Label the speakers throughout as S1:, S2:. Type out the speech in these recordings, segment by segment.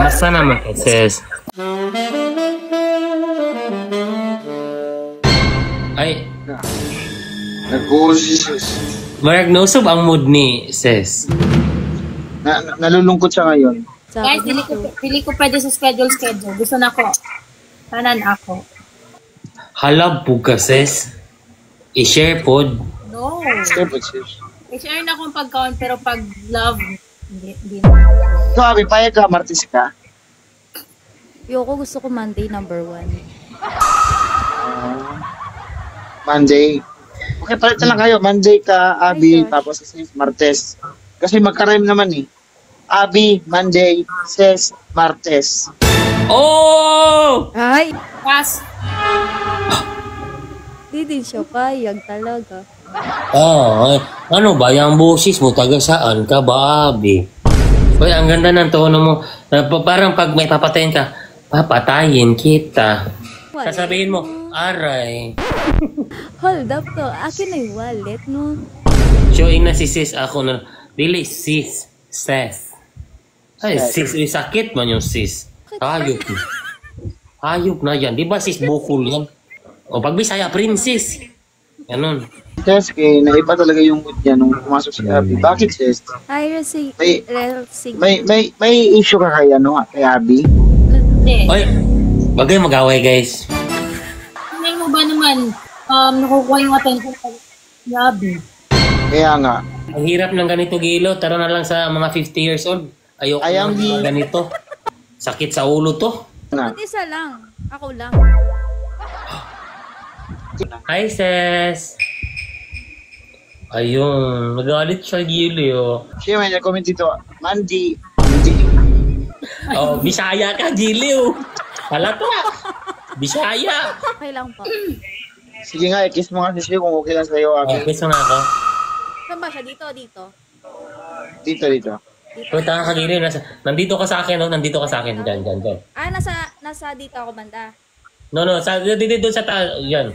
S1: Kamusta naman, sis? Ay,
S2: Nag-uusis.
S1: marag nausob ang mood ni sis.
S2: Nalulungkot siya ngayon.
S3: Guys, pili ko pwede sa schedule. Gusto na ko. Tanan ako.
S1: Halab po ka, sis. I-share pod.
S3: No.
S2: Stable, sis.
S3: I-share na akong pag-count, pero pag love, hindi na.
S2: So, Abi, payag ka, Martis ka?
S4: Yoko, gusto ko Monday number 1.
S2: Monday. Okay, palit na lang kayo. Monday ka, Abi, tapos si Martes. Kasi magka-rhyme naman eh. Abi, Monday, Ses, Martes.
S1: Oh!
S4: Ay!
S3: Pass.
S4: Di din siya payag talaga.
S1: Oh, ano ba? Yung boses mo, taga saan ka ba, Abi? Uy, ang ganda ng tono mo. Parang pag may papatayin ka, papatayin kita. Sasabihin mo, aray.
S4: Hold up to. Akin na yung wallet, no?
S1: Showing na si sis ako na, dili sis, ses. Ay, sis, sakit man yung sis. Hayop na. Hayop na yan. Di ba sis, bukol yan? O pag Bisaya, princess. Ganon.
S2: Ses, kaya naiba talaga yung mood niya nung pumasok si Abi. Bakit, Ses?
S4: Ay, Relsing.
S2: May issue ka kaya, no? Kay Abi?
S3: Hindi.
S1: Oy, wag kayong mag-away, guys.
S3: Hindi mo ba naman, nakukuha yung attention sa Gabi?
S2: Kaya nga.
S1: Ang hirap ng ganito, Gilo. Tara na lang sa mga 50 years old. Ayoko
S2: Ayang
S1: ng ganito. Sakit sa ulo to.
S2: Na.
S4: Isa lang. Ako lang.
S1: Hi, sis. Ayun, nagalit siya, Gilo.
S2: Siya may nag-comment dito, Mandy.
S1: Oh, Bisaya ka, Gilo. Halata. Bisaya.
S4: Okay lang po.
S2: Sige nga, i-kiss mo nga si Siya kung okay lang sa'yo, Abi.
S1: Okay, so nga ako.
S4: Saan ba siya? Dito?
S2: Dito.
S1: Punta ka, Gilo. Nandito ka sa akin, no? Nandito ka sa akin. Diyan.
S4: Ah, nasa dito ako banda.
S1: No, dito sa taas. Yan.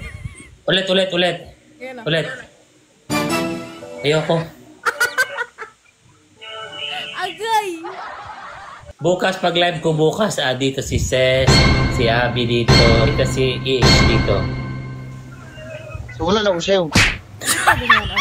S1: Ulit.
S4: Yan o.
S1: Ulit. Ayoko.
S4: Agay!
S1: Bukas, pag live ko bukas, dito si Ses, si Abby dito, dito si Ish dito.
S2: So, wala na ko siya.
S4: Sabi nga na.